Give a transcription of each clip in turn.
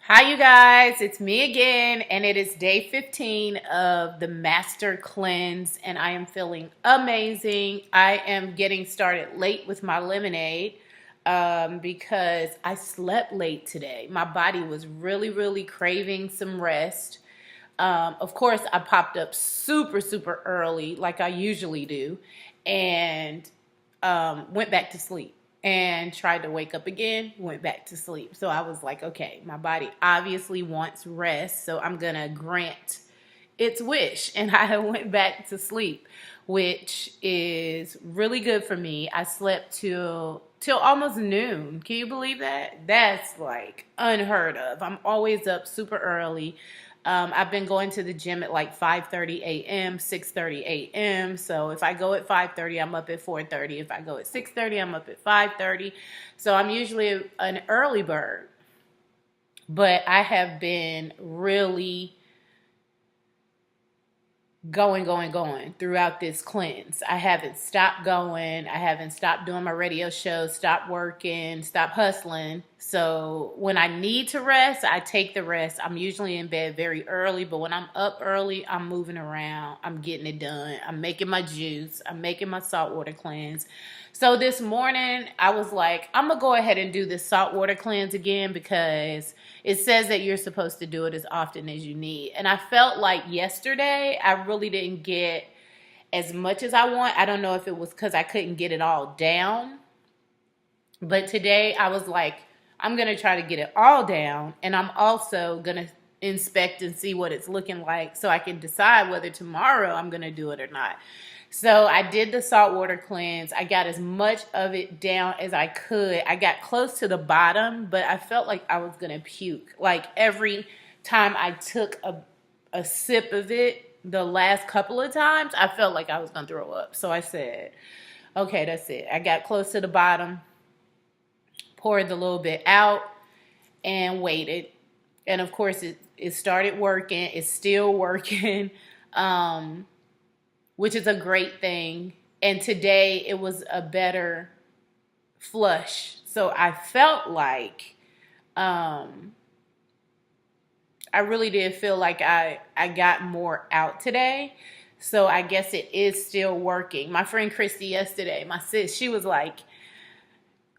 Hi, you guys. It's me again, and it is day 15 of the Master Cleanse, and I am feeling amazing. I am getting started late with my lemonade because I slept late today. My body was really craving some rest. Of course, I popped up super early, like I usually do, and went back to sleep and tried to wake up again, went back to sleep. So I was like, okay, my body obviously wants rest, so I'm going to grant its wish. And I went back to sleep, which is really good for me. I slept till almost noon. Can you believe that? That's like unheard of. I'm always up super early. I've been going to the gym at like 5:30 a.m., 6:30 a.m. So if I go at 5:30, I'm up at 4:30. If I go at 6:30, I'm up at 5:30. So I'm usually an early bird. But I have been really going throughout this cleanse. I haven't stopped going. I haven't stopped doing my radio show, stopped working, stopped hustling. So when I need to rest, I take the rest. I'm usually in bed very early, but when I'm up early, I'm moving around. I'm getting it done. I'm making my juice. I'm making my saltwater cleanse. So this morning, I was like, I'm going to go ahead and do this saltwater cleanse again because it says that you're supposed to do it as often as you need. And I felt like yesterday, I really didn't get as much as I want. I don't know if it was because I couldn't get it all down. But today, I was like, I'm going to try to get it all down. And I'm also going to inspect and see what it's looking like so I can decide whether tomorrow I'm going to do it or not. So I did the saltwater cleanse. I got as much of it down as I could. I got close to the bottom, but I felt like I was going to puke. Like every time I took a sip of it, the last couple of times, I felt like I was going to throw up. So I said, okay, that's it. I got close to the bottom, poured the little bit out, and waited. And of course, it started working. It's still working. Which is a great thing. And today it was a better flush. So I felt like I really did feel like I got more out today. So I guess it is still working. My friend Christy yesterday, my sis, she was like,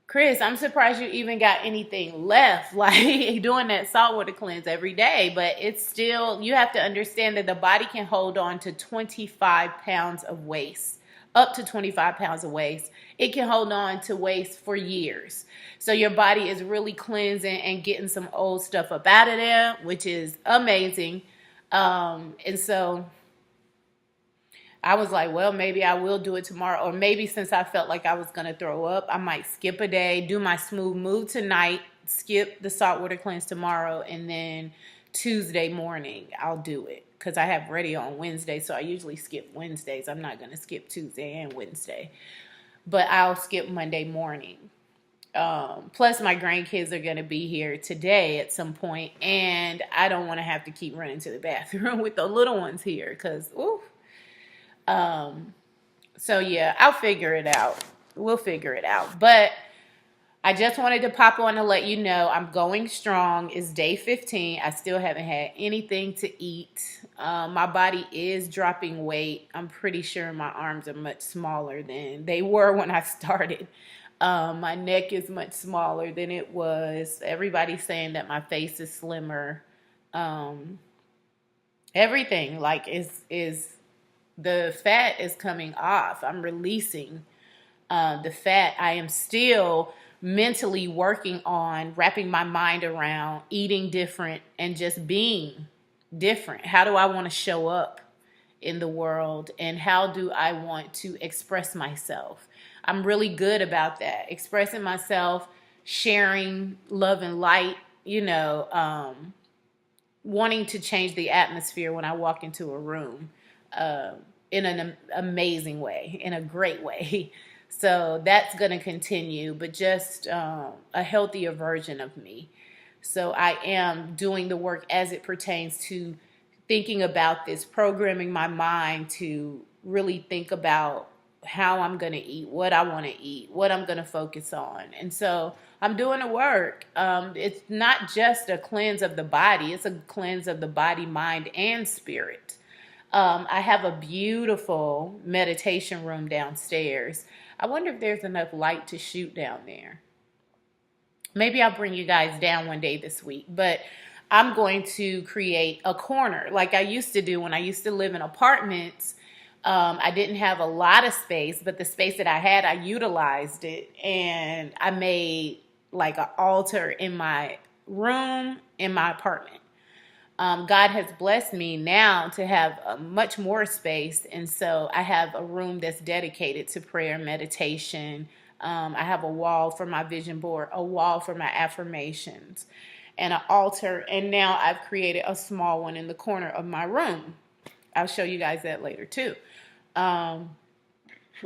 Chris, I'm surprised you even got anything left, like doing that saltwater cleanse every day. But it's still, you have to understand that the body can hold on to 25 pounds of waste, up to 25 pounds of waste. It can hold on to waste for years. So your body is really cleansing and getting some old stuff up out of there, which is amazing. And so I was like, well, maybe I will do it tomorrow. Or maybe since I felt like I was going to throw up, I might skip a day, do my smooth move tonight, skip the saltwater cleanse tomorrow, and then Tuesday morning I'll do it. Because I have radio on Wednesday, so I usually skip Wednesdays. I'm not going to skip Tuesday and Wednesday. But I'll skip Monday morning. Plus, my grandkids are going to be here today at some point, and I don't want to have to keep running to the bathroom with the little ones here because, ooh. So yeah, I'll figure it out. We'll figure it out. But I just wanted to pop on to let you know I'm going strong. It's day 15. I still haven't had anything to eat. My body is dropping weight. I'm pretty sure my arms are much smaller than they were when I started. My neck is much smaller than it was. Everybody's saying that my face is slimmer. Everything like is the fat is coming off. I'm releasing the fat. I am still mentally working on wrapping my mind around eating different and just being different. How do I want to show up in the world, and how do I want to express myself? I'm really good about that. Expressing myself, sharing love and light, wanting to change the atmosphere when I walk into a room. In an amazing way, in a great way. So that's going to continue, but just a healthier version of me. So I am doing the work as it pertains to thinking about this, programming my mind to really think about how I'm going to eat, what I want to eat, what I'm going to focus on. And so I'm doing the work. It's not just a cleanse of the body. It's a cleanse of the body, mind, and spirit. I have a beautiful meditation room downstairs. I wonder if there's enough light to shoot down there. Maybe I'll bring you guys down one day this week, but I'm going to create a corner like I used to do when I used to live in apartments. I didn't have a lot of space, but the space that I had, I utilized it, and I made like an altar in my room in my apartment. God has blessed me now to have much more space, and so I have a room that's dedicated to prayer and meditation. I have a wall for my vision board, a wall for my affirmations, and an altar. And now I've created a small one in the corner of my room. I'll show you guys that later too. And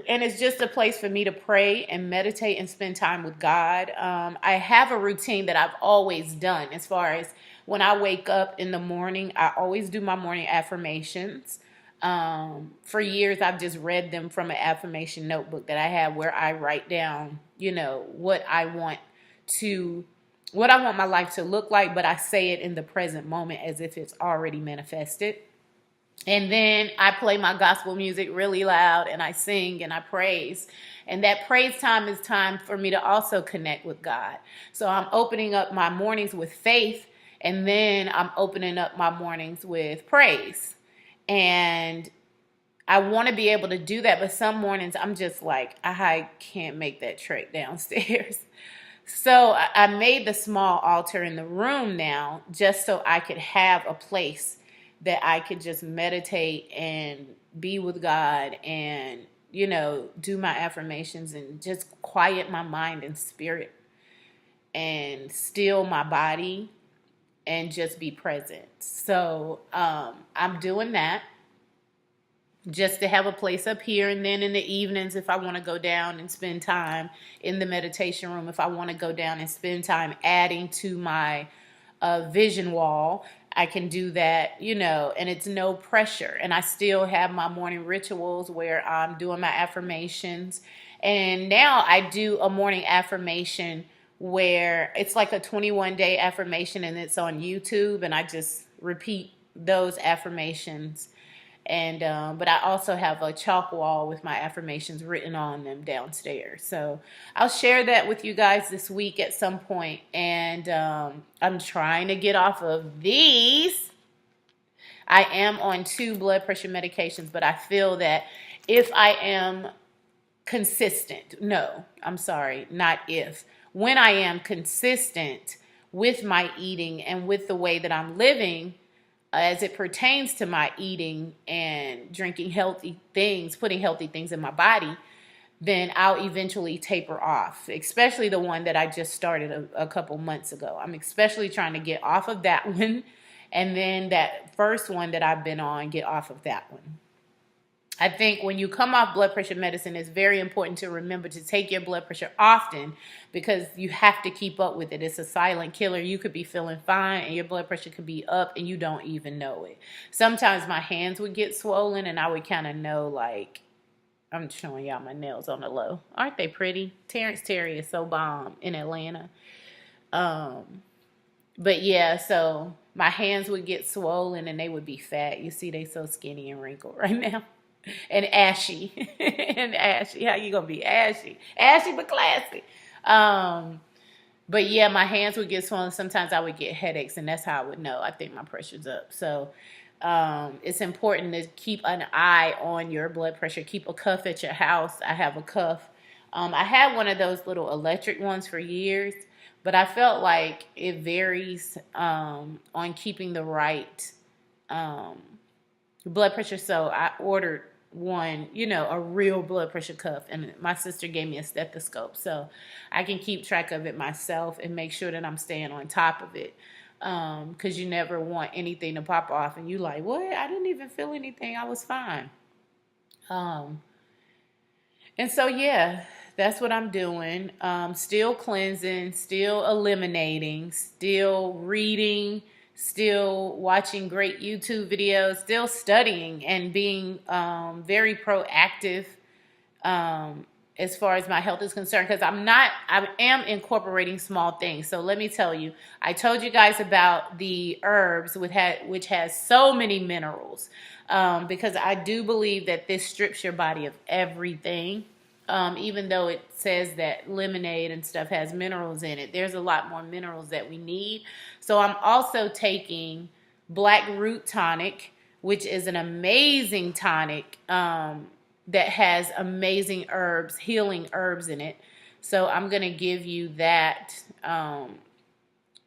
it's just a place for me to pray and meditate and spend time with God. I have a routine that I've always done as far as when I wake up in the morning, I always do my morning affirmations. For years, I've just read them from an affirmation notebook that I have where I write down, what I want my life to look like, but I say it in the present moment as if it's already manifested. And then I play my gospel music really loud, and I sing and I praise. And that praise time is time for me to also connect with God. So I'm opening up my mornings with faith, and then I'm opening up my mornings with praise. And I want to be able to do that, but some mornings I'm just like, I can't make that trek downstairs. So I made the small altar in the room now just so I could have a place that I could just meditate and be with God and, do my affirmations and just quiet my mind and spirit and still my body and just be present. So I'm doing that just to have a place up here. And then in the evenings, if I want to go down and spend time in the meditation room, if I want to go down and spend time adding to my vision wall, I can do that, and it's no pressure. And I still have my morning rituals where I'm doing my affirmations. And now I do a morning affirmation where it's like a 21-day affirmation, and it's on YouTube, and I just repeat those affirmations. And but I also have a chalk wall with my affirmations written on them downstairs. So I'll share that with you guys this week at some point. And I'm trying to get off of these. I am on 2 blood pressure medications, but I feel that if I am consistent, no, I'm sorry, not if. When I am consistent with my eating and with the way that I'm living, as it pertains to my eating and drinking healthy things, putting healthy things in my body, then I'll eventually taper off, especially the one that I just started a couple months ago. I'm especially trying to get off of that one, and then that first one that I've been on, get off of that one. I think when you come off blood pressure medicine, it's very important to remember to take your blood pressure often, because you have to keep up with it. It's a silent killer. You could be feeling fine and your blood pressure could be up and you don't even know it. Sometimes my hands would get swollen and I would kind of know, like, I'm showing y'all my nails on the low. Aren't they pretty? Terrence Terry is so bomb in Atlanta. But yeah, so my hands would get swollen and they would be fat. You see, they so skinny and wrinkled right now. And ashy. And ashy. How you gonna be ashy? Ashy but classy. But yeah, my hands would get swollen. Sometimes I would get headaches, and that's how I would know. I think my pressure's up. So it's important to keep an eye on your blood pressure. Keep a cuff at your house. I have a cuff. I had one of those little electric ones for years, but I felt like it varies on keeping the right blood pressure. So I ordered one, a real blood pressure cuff, and my sister gave me a stethoscope so I can keep track of it myself and make sure that I'm staying on top of it, because you never want anything to pop off and you like, what? I didn't even feel anything. I was fine. And so yeah, that's what I'm doing. Still cleansing, still eliminating, still reading, still watching great YouTube videos, still studying and being very proactive as far as my health is concerned, because I am incorporating small things. So let me tell you, I told you guys about the herbs which has so many minerals, because I do believe that this strips your body of everything. Even though it says that lemonade and stuff has minerals in it, there's a lot more minerals that we need. So I'm also taking black root tonic, which is an amazing tonic, that has amazing herbs, healing herbs in it. So I'm going to give you that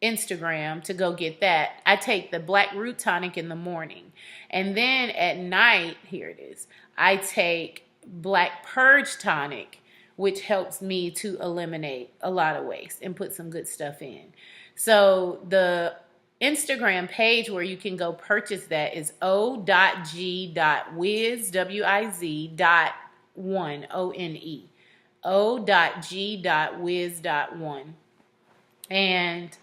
Instagram to go get that. I take the black root tonic in the morning. And then at night, here it is, I take black purge tonic, which helps me to eliminate a lot of waste and put some good stuff in. So the Instagram page where you can go purchase that is o.g.wiz, W-I-Z.1, O-N-E. o.g.wiz.1. And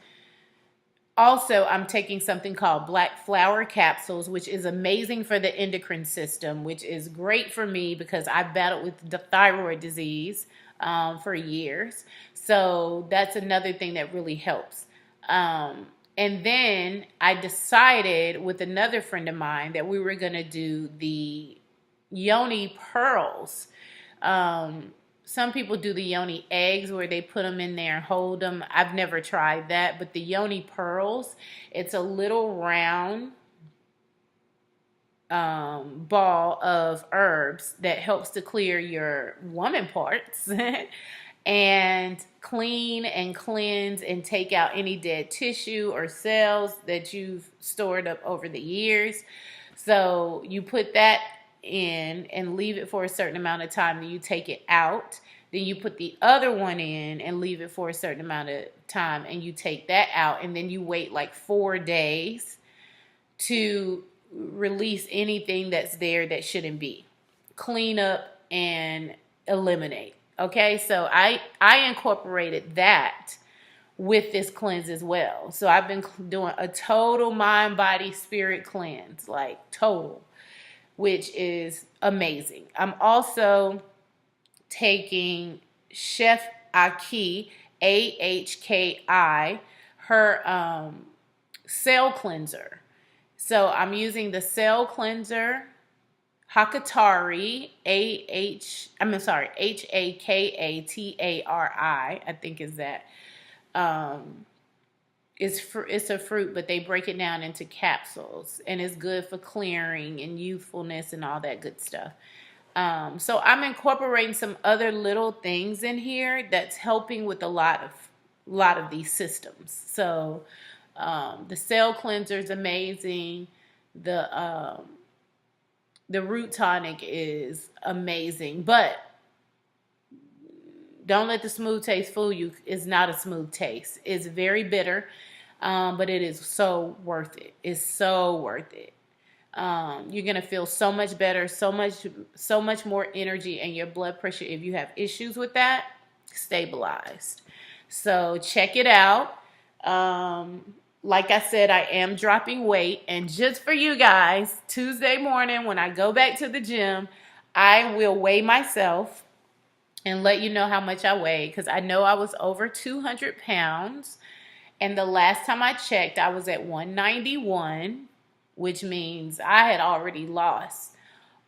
also, I'm taking something called black flower capsules, which is amazing for the endocrine system, which is great for me because I've battled with the thyroid disease for years. So that's another thing that really helps. And then I decided with another friend of mine that we were going to do the yoni pearls. Some people do the yoni eggs where they put them in there and hold them. I've never tried that, but the yoni pearls, it's a little round ball of herbs that helps to clear your woman parts and clean and cleanse and take out any dead tissue or cells that you've stored up over the years. So you put that in and leave it for a certain amount of time. Then you take it out. Then you put the other one in and leave it for a certain amount of time, and you take that out. And then you wait like 4 days to release anything that's there that shouldn't be. Clean up and eliminate. Okay, so I incorporated that with this cleanse as well. So I've been doing a total mind, body, spirit cleanse, like total, which is amazing. I'm also taking Chef Aki, AHKI, her cell cleanser. So I'm using the cell cleanser, Hakatari, Hakatari, I think is that. It's a fruit, but they break it down into capsules, and it's good for clearing and youthfulness and all that good stuff. So I'm incorporating some other little things in here that's helping with a lot of these systems. So the cell cleanser is amazing. The root tonic is amazing, but don't let the smooth taste fool you. It's not a smooth taste. It's very bitter, but it is so worth it. It's so worth it. You're going to feel so much better, so much more energy, and your blood pressure, if you have issues with that, stabilized. So check it out. Like I said, I am dropping weight, and just for you guys, Tuesday morning when I go back to the gym, I will weigh myself and let you know how much I weigh, because I know I was over 200 pounds, and the last time I checked, I was at 191, which means I had already lost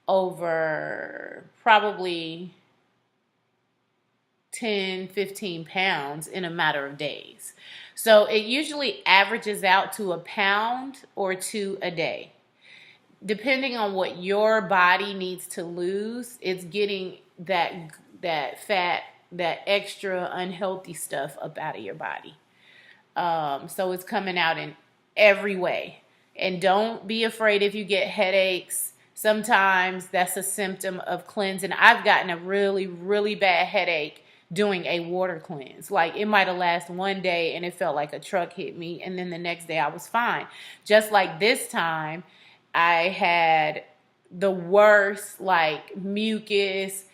over probably 10, 15 pounds in a matter of days. So it usually averages out to a pound or two a day. Depending on what your body needs to lose, it's getting that fat, that extra unhealthy stuff up out of your body. So it's coming out in every way. And don't be afraid if you get headaches. Sometimes that's a symptom of cleansing. I've gotten a really, really bad headache doing a water cleanse. Like, it might have lasted one day and it felt like a truck hit me, and then the next day I was fine. Just like this time, I had the worst, like, mucus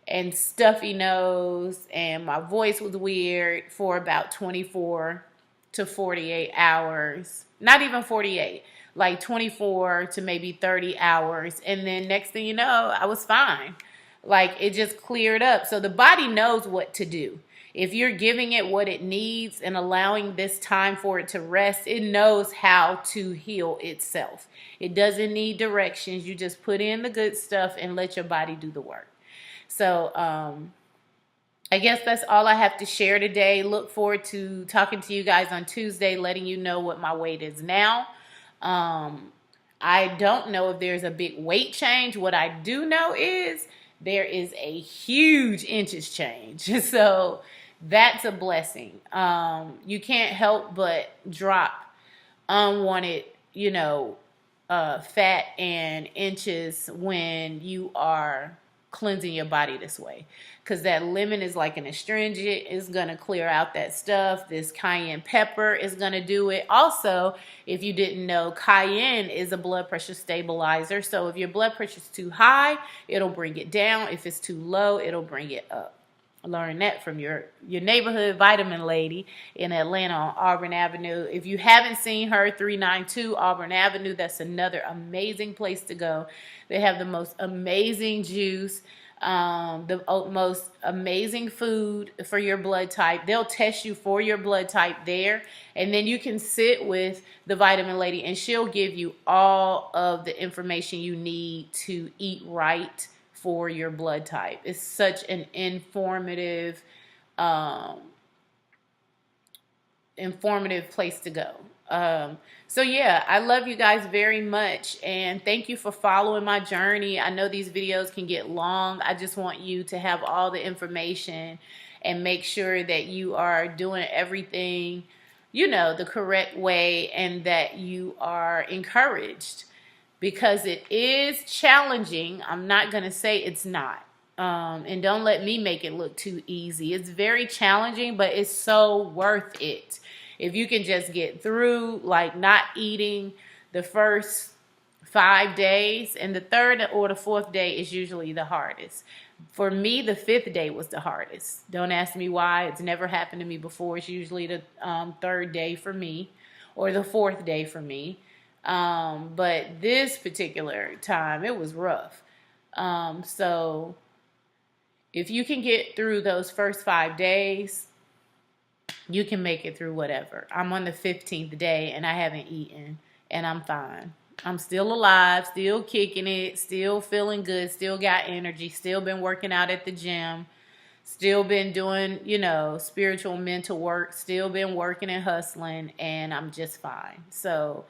and stuffy nose, and my voice was weird for about 24 to 48 hours. Not even 48, like 24 to maybe 30 hours. And then next thing you know, I was fine. Like, it just cleared up. So the body knows what to do. If you're giving it what it needs and allowing this time for it to rest, it knows how to heal itself. It doesn't need directions. You just put in the good stuff and let your body do the work. So I guess that's all I have to share today. Look forward to talking to you guys on Tuesday, letting you know what my weight is now. I don't know if there's a big weight change. What I do know is there is a huge inches change. So that's a blessing. You can't help but drop unwanted, fat and inches when you are cleansing your body this way, because that lemon is like an astringent. It's going to clear out that stuff. This cayenne pepper is going to do it. Also, if you didn't know, cayenne is a blood pressure stabilizer. So if your blood pressure is too high, it'll bring it down. If it's too low, it'll bring it up. Learn that from your neighborhood vitamin lady in Atlanta on Auburn Avenue. If you haven't seen her, 392 Auburn Avenue, that's another amazing place to go. They have the most amazing juice, the most amazing food for your blood type. They'll test you for your blood type there, and then you can sit with the vitamin lady and she'll give you all of the information you need to eat right for your blood type. It's such an informative place to go. So yeah, I love you guys very much, and thank you for following my journey. I know these videos can get long. I just want you to have all the information and make sure that you are doing everything, the correct way, and that you are encouraged. Because it is challenging. I'm not going to say it's not. And don't let me make it look too easy. It's very challenging, but it's so worth it. If you can just get through, like, not eating the first 5 days, and the third or the fourth day is usually the hardest. For me, the 5th day was the hardest. Don't ask me why. It's never happened to me before. It's usually the 3rd day for me, or the 4th day for me. But this particular time, it was rough. So if you can get through those first 5 days, you can make it through whatever. I'm on the 15th day and I haven't eaten, and I'm fine. I'm still alive, still kicking it, still feeling good, still got energy, still been working out at the gym, still been doing, spiritual mental work, still been working and hustling, and I'm just fine. So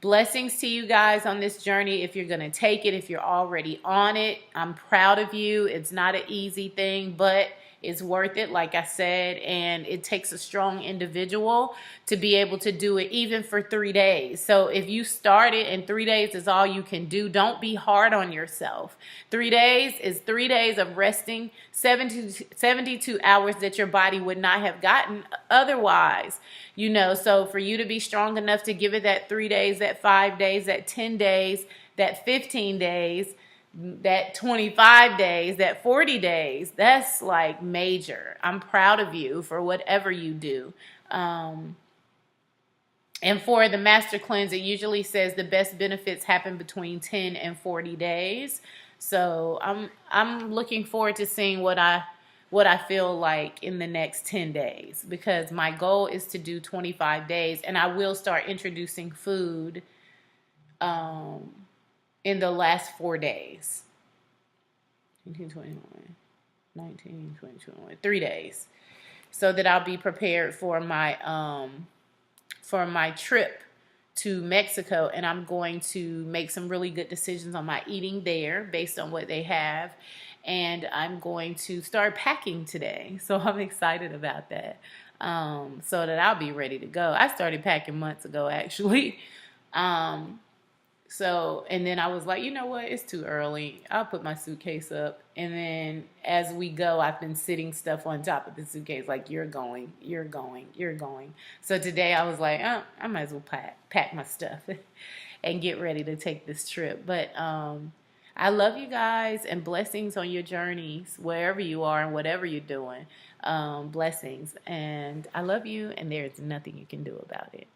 blessings to you guys on this journey. If you're going to take it, if you're already on it, I'm proud of you. It's not an easy thing, but it's worth it, like I said, and it takes a strong individual to be able to do it even for 3 days. So if you start it and 3 days is all you can do, don't be hard on yourself. 3 days is 3 days of resting, 72 hours that your body would not have gotten otherwise. So for you to be strong enough to give it that 3 days, that 5 days, that 10 days, that 15 days, that 25 days, that 40 days, that's like major. I'm proud of you for whatever you do. And for the master cleanse, it usually says the best benefits happen between 10 and 40 days. So I'm looking forward to seeing what I feel like in the next 10 days, because my goal is to do 25 days, and I will start introducing food in the last 4 days. 19, 21, 19, 20, 21, 3 days. So that I'll be prepared for my trip to Mexico, and I'm going to make some really good decisions on my eating there based on what they have. And I'm going to start packing today. So I'm excited about that. So that I'll be ready to go. I started packing months ago, actually. And then I was like, you know what? It's too early. I'll put my suitcase up. And then as we go, I've been sitting stuff on top of the suitcase. Like, you're going. So today I was like, oh, I might as well pack my stuff and get ready to take this trip. But I love you guys, and blessings on your journeys, wherever you are and whatever you're doing. Blessings. And I love you, and there's nothing you can do about it.